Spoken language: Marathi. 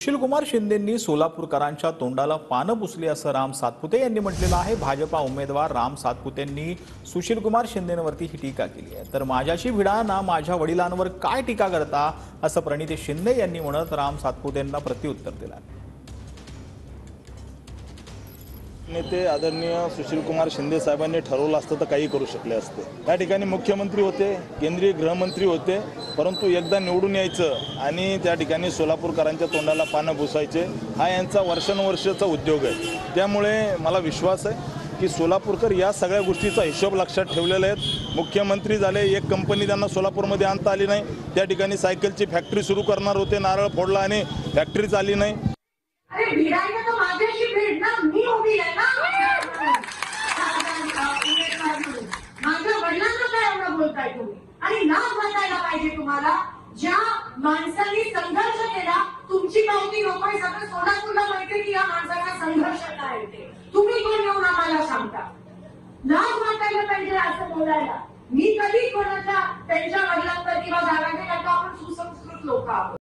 सुशीलकुमार शिंदेंनी सोलापूरकरांच्या तोंडाला पानं पुसली असं राम सातपुते यांनी म्हटलेलं आहे। भाजपा उमेदवार राम सातपुतेंनी सुशीलकुमार शिंदेंवरती ही टीका केली आहे। तर माझ्याशी भिडा ना माझ्या वडिलांवर काय टीका करता असं प्रणिती शिंदे यांनी म्हणत राम सातपुतेंना प्रत्युत्तर दिलं। नेते आदरणीय सुशीलकुमार शिंदे साहेबांनी ठरवलं असतं तर काही करू शकले असते। त्या ठिकाणी मुख्यमंत्री होते, केंद्रीय गृहमंत्री होते, परंतु एकदा निवडून यायचं आणि त्या ठिकाणी सोलापूरकरांच्या तोंडाला पानं पुसायचे हा यांचा वर्षानुवर्षाचा उद्योग आहे। त्यामुळे मला विश्वास आहे की सोलापूरकर या सगळ्या गोष्टीचा हिशोब लक्षात ठेवलेला आहे। मुख्यमंत्री झाले, एक कंपनी त्यांना सोलापूरमध्ये आणता आली नाही, त्या ठिकाणी सायकलची फॅक्टरी सुरू करणार होते, नारळ फोडला आणि फॅक्टरीच आली नाही। अरे भिडायला तो माझ्याशी भिड ना, मी उभी आहे ना। माझ्या वडिलांना काय एवढं बोलताय तुम्ही? आणि नाव वाटायला पाहिजे तुम्हाला। ज्या माणसांनी संघर्ष केला, तुमची माहिती नकोय, सगळं सोलापूरला माहिती की या माणसाचा संघर्ष काय ते। तुम्ही कोण येऊन आम्हाला सांगता? नाव वाटायला पाहिजे असं बोलायला। मी कधी कोणाच्या